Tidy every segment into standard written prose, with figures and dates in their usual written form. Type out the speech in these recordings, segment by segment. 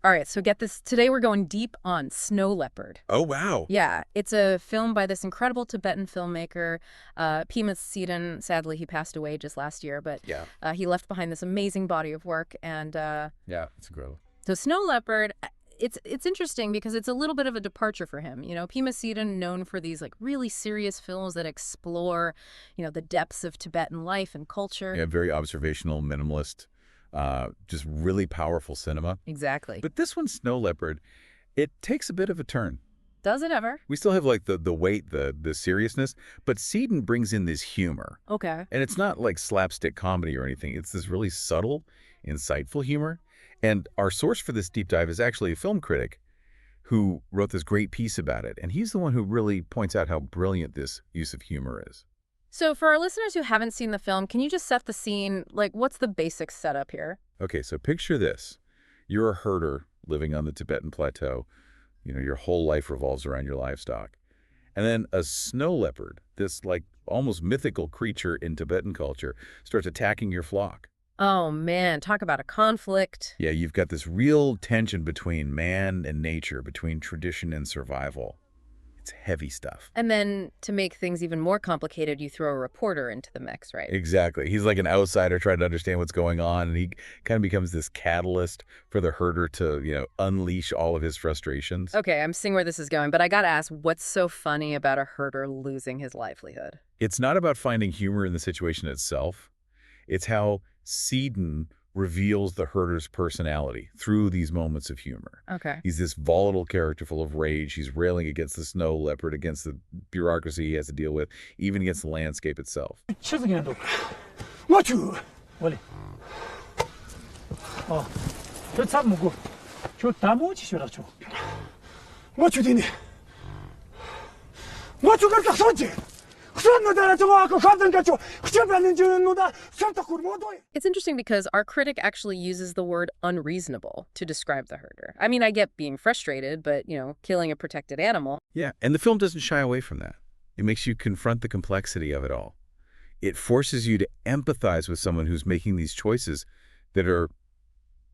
All right, so get this. Today we're going deep on Snow Leopard. Oh, wow. Yeah, it's a film by this incredible Tibetan filmmaker, Pema Tseden. Sadly, he passed away just last year, but Yeah. he left behind this amazing body of work. And Yeah, it's incredible. so Snow Leopard, it's interesting because it's a little bit of a departure for him. You know, Pema Tseden, known for these like really serious films that explore, the depths of Tibetan life and culture. Yeah, very observational, minimalist, just really powerful cinema. Exactly. But this one, Snow Leopard, it takes a bit of a turn. Does it ever? We still have like the weight, the seriousness, but Tseden brings in this humor. Okay. And it's not like slapstick comedy or anything. It's this really subtle, insightful humor. And our source for this deep dive is actually a film critic who wrote this great piece about it. And he's the one who really points out how brilliant this use of humor is. So for our listeners who haven't seen the film, can you just set the scene? Like, what's the basic setup here? Okay, so picture this. You're a herder living on the Tibetan plateau. Your whole life revolves around your livestock. And then a snow leopard, this like almost mythical creature in Tibetan culture, starts attacking your flock. Oh, man, talk about a conflict. Yeah, you've got this real tension between man and nature, between tradition and survival. It's heavy stuff. And then to make things even more complicated, you throw a reporter into the mix, right? Exactly. He's like an outsider trying to understand what's going on, and he kind of becomes this catalyst for the herder to, unleash all of his frustrations. Okay, I'm seeing where this is going, but I gotta ask, what's so funny about a herder losing his livelihood? It's not about finding humor in the situation itself. It's how Tseden reveals the herder's personality through these moments of humor. Okay. He's this volatile character full of rage. He's railing against the snow leopard, against the bureaucracy he has to deal with, even against the landscape itself. 최승현도 맞추 원래 저참 무고 저 다모치셔라 저 맞추디니 맞추가 딱 선지 It's interesting because our critic actually uses the word unreasonable to describe the herder. I mean, I get being frustrated, but, killing a protected animal. Yeah, and the film doesn't shy away from that. It makes you confront the complexity of it all. It forces you to empathize with someone who's making these choices that are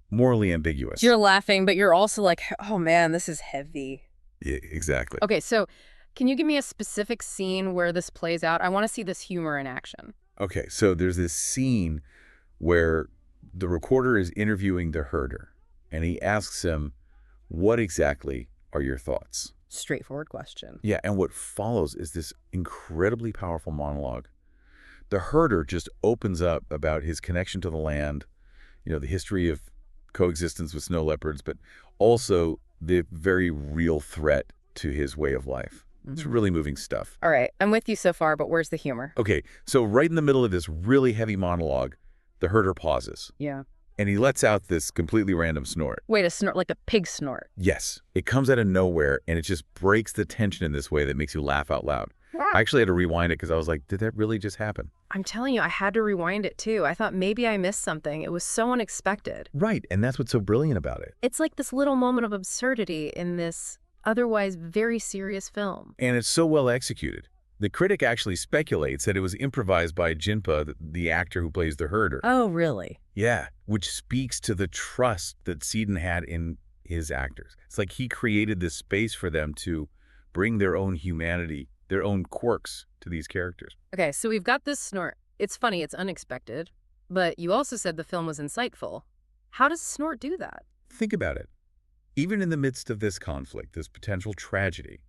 morally ambiguous. You're laughing, but you're also like, oh man, this is heavy. Yeah, exactly. Okay, so can you give me a specific scene where this plays out? I want to see this humor in action. Okay, so there's this scene where the reporter is interviewing the herder, and he asks him, what exactly are your thoughts? Straightforward question. Yeah, and what follows is this incredibly powerful monologue. The herder just opens up about his connection to the land, the history of coexistence with snow leopards, but also the very real threat to his way of life. It's really moving stuff. All right, I'm with you so far, but where's the humor? Okay, so right in the middle of this really heavy monologue, the herder pauses. Yeah. And he lets out this completely random snort. Wait, a snort, like a pig snort? Yes. It comes out of nowhere, and it just breaks the tension in this way that makes you laugh out loud. I actually had to rewind it because I was like, did that really just happen? I'm telling you, I had to rewind it too. I thought maybe I missed something. It was so unexpected. Right, and that's what's so brilliant about it. It's like this little moment of absurdity in this otherwise very serious film. And it's so well executed. The critic actually speculates that it was improvised by Jinpa, the actor who plays the herder. Oh, really? Yeah, which speaks to the trust that Tseden had in his actors. It's like he created this space for them to bring their own humanity, their own quirks to these characters. Okay, so we've got this snort. It's funny, it's unexpected, but you also said the film was insightful. How does snort do that? Think about it. Even in the midst of this conflict, this potential tragedy,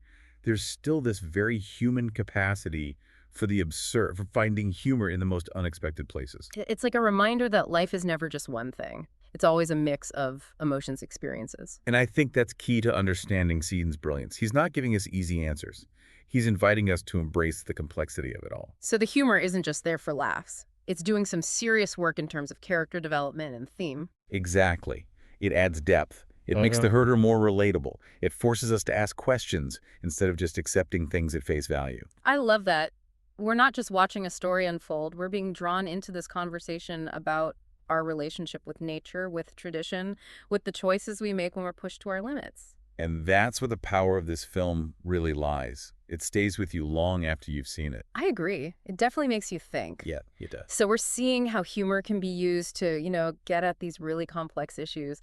there's still this very human capacity for the absurd, for finding humor in the most unexpected places. It's like a reminder that life is never just one thing. It's always a mix of emotions, experiences. And I think that's key to understanding Tseden's brilliance. He's not giving us easy answers. He's inviting us to embrace the complexity of it all. So the humor isn't just there for laughs. It's doing some serious work in terms of character development and theme. Exactly. It adds depth. It makes the herder more relatable. It forces us to ask questions instead of just accepting things at face value. I love that. We're not just watching a story unfold. We're being drawn into this conversation about our relationship with nature, with tradition, with the choices we make when we're pushed to our limits. And that's where the power of this film really lies. It stays with you long after you've seen it. I agree. It definitely makes you think. Yeah, it does. So we're seeing how humor can be used to, get at these really complex issues.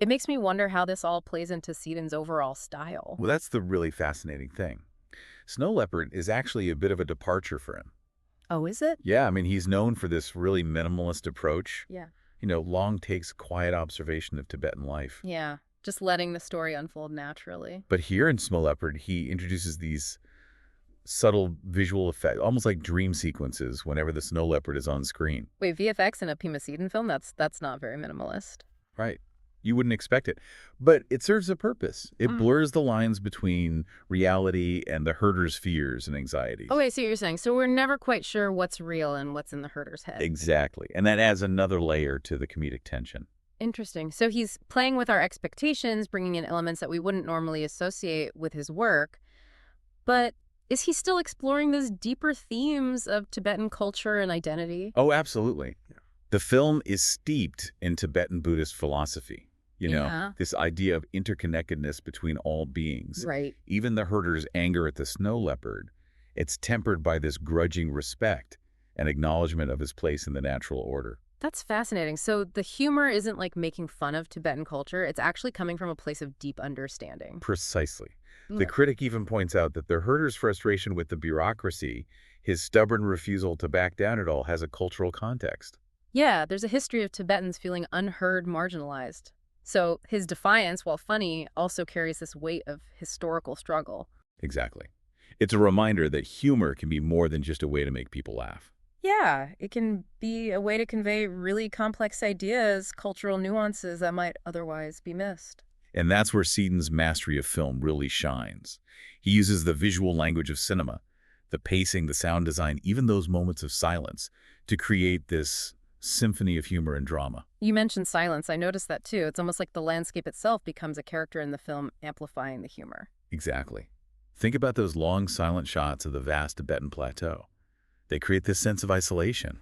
It makes me wonder how this all plays into Tseden's overall style. Well, that's the really fascinating thing. Snow Leopard is actually a bit of a departure for him. Oh, is it? Yeah, I mean, he's known for this really minimalist approach. Yeah. Long takes, quiet observation of Tibetan life. Yeah. Just letting the story unfold naturally. But here in Snow Leopard, he introduces these subtle visual effects, almost like dream sequences whenever the snow leopard is on screen. Wait, VFX in a Pema Tseden film? That's not very minimalist. Right. You wouldn't expect it. But it serves a purpose. It blurs the lines between reality and the herder's fears and anxieties. Okay, so you're saying, so we're never quite sure what's real and what's in the herder's head. Exactly. And that adds another layer to the comedic tension. Interesting. So he's playing with our expectations, bringing in elements that we wouldn't normally associate with his work. But is he still exploring those deeper themes of Tibetan culture and identity? Oh, absolutely. The film is steeped in Tibetan Buddhist philosophy. Yeah. This idea of interconnectedness between all beings. Right. Even the herder's anger at the snow leopard, it's tempered by this grudging respect and acknowledgement of his place in the natural order. That's fascinating. So the humor isn't like making fun of Tibetan culture. It's actually coming from a place of deep understanding. Precisely. The critic even points out that the herder's frustration with the bureaucracy, his stubborn refusal to back down at all, has a cultural context. Yeah, there's a history of Tibetans feeling unheard, marginalized. So his defiance, while funny, also carries this weight of historical struggle. Exactly. It's a reminder that humor can be more than just a way to make people laugh. Yeah, it can be a way to convey really complex ideas, cultural nuances that might otherwise be missed. And that's where Tseden's mastery of film really shines. He uses the visual language of cinema, the pacing, the sound design, even those moments of silence, to create this symphony of humor and drama. You mentioned silence. I noticed that too. It's almost like the landscape itself becomes a character in the film, amplifying the humor. Exactly. Think about those long, silent shots of the vast Tibetan plateau. They create this sense of isolation.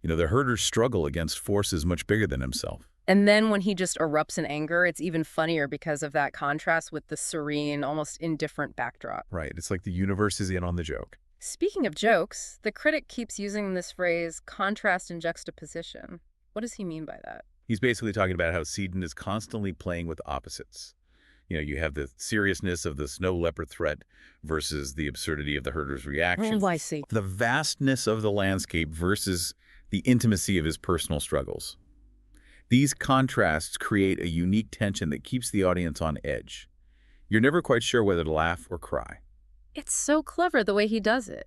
The herder's struggle against forces much bigger than himself. And then when he just erupts in anger, it's even funnier because of that contrast with the serene, almost indifferent backdrop. Right. It's like the universe is in on the joke. Speaking of jokes, the critic keeps using this phrase, contrast and juxtaposition. What does he mean by that? He's basically talking about how Tseden is constantly playing with opposites. You have the seriousness of the snow leopard threat versus the absurdity of the herder's reaction. Oh, I see. The vastness of the landscape versus the intimacy of his personal struggles. These contrasts create a unique tension that keeps the audience on edge. You're never quite sure whether to laugh or cry. It's so clever the way he does it.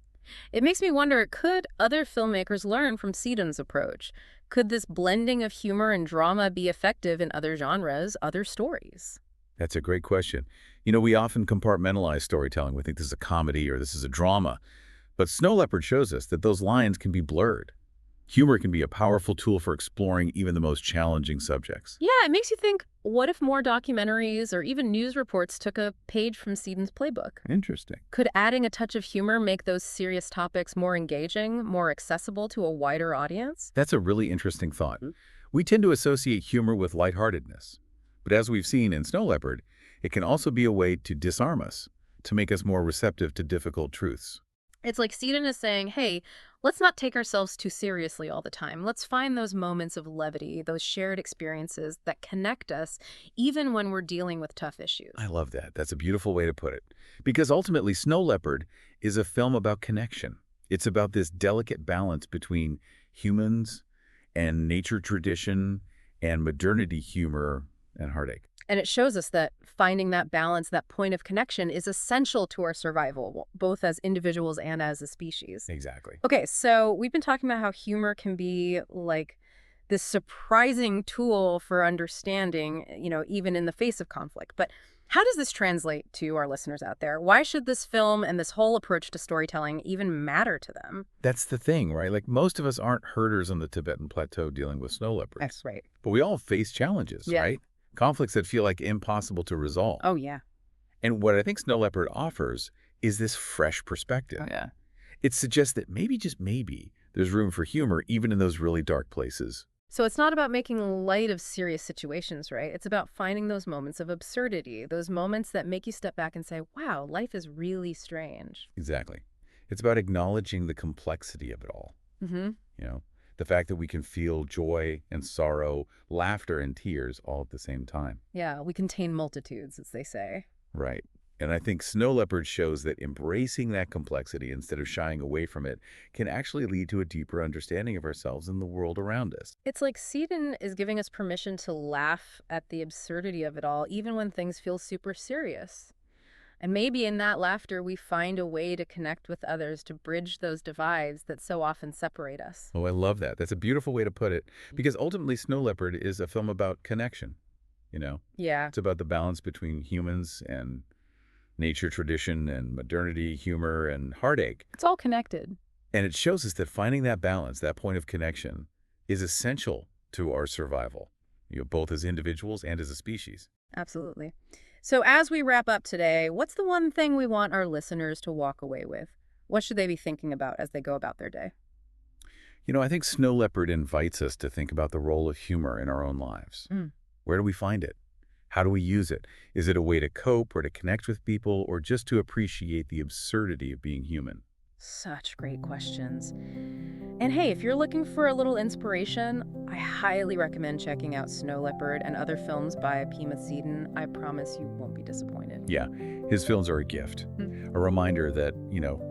It makes me wonder, could other filmmakers learn from Tseden's approach? Could this blending of humor and drama be effective in other genres, other stories? That's a great question. We often compartmentalize storytelling. We think this is a comedy or this is a drama. But Snow Leopard shows us that those lines can be blurred. Humor can be a powerful tool for exploring even the most challenging subjects. Yeah, it makes you think, what if more documentaries or even news reports took a page from Tseden's playbook? Interesting. Could adding a touch of humor make those serious topics more engaging, more accessible to a wider audience? That's a really interesting thought. We tend to associate humor with lightheartedness. But as we've seen in Snow Leopard, it can also be a way to disarm us, to make us more receptive to difficult truths. It's like Tseden is saying, hey, let's not take ourselves too seriously all the time. Let's find those moments of levity, those shared experiences that connect us, even when we're dealing with tough issues. I love that. That's a beautiful way to put it. Because ultimately, Snow Leopard is a film about connection. It's about this delicate balance between humans and nature tradition and modernity humor and heartache. And it shows us that finding that balance, that point of connection, is essential to our survival, both as individuals and as a species. Exactly. Okay, so we've been talking about how humor can be like this surprising tool for understanding, even in the face of conflict. But how does this translate to our listeners out there? Why should this film and this whole approach to storytelling even matter to them? That's the thing, right? Like most of us aren't herders on the Tibetan plateau dealing with snow leopards. That's right. But we all face challenges, Yeah. right? Conflicts that feel like impossible to resolve. Oh, yeah. And what I think Snow Leopard offers is this fresh perspective. Oh, yeah. It suggests that maybe, just maybe, there's room for humor even in those really dark places. So it's not about making light of serious situations, right? It's about finding those moments of absurdity, those moments that make you step back and say, wow, life is really strange. Exactly. It's about acknowledging the complexity of it all. Mm-hmm. The fact that we can feel joy and sorrow, laughter and tears all at the same time. Yeah, we contain multitudes, as they say. Right. And I think Snow Leopard shows that embracing that complexity instead of shying away from it can actually lead to a deeper understanding of ourselves and the world around us. It's like Tseden is giving us permission to laugh at the absurdity of it all, even when things feel super serious. And maybe in that laughter, we find a way to connect with others, to bridge those divides that so often separate us. Oh, I love that. That's a beautiful way to put it. Because ultimately, Snow Leopard is a film about connection, you know? Yeah, It's about the balance between humans and nature, tradition, and modernity, humor, and heartache. it's all connected. And it shows us that finding that balance, that point of connection, is essential to our survival, both as individuals and as a species. Absolutely. So as we wrap up today, what's the one thing we want our listeners to walk away with? What should they be thinking about as they go about their day? I think Snow Leopard invites us to think about the role of humor in our own lives. Mm. Where do we find it? How do we use it? Is it a way to cope or to connect with people or just to appreciate the absurdity of being human? Such great questions. And hey, if you're looking for a little inspiration, I highly recommend checking out Snow Leopard and other films by Pema. I promise you won't be disappointed. Yeah, his films are a gift, a reminder that,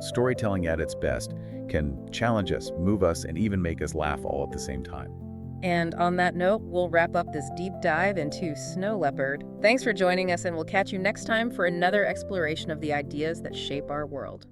storytelling at its best can challenge us, move us, and even make us laugh all at the same time. And on that note, we'll wrap up this deep dive into Snow Leopard. Thanks for joining us, and we'll catch you next time for another exploration of the ideas that shape our world.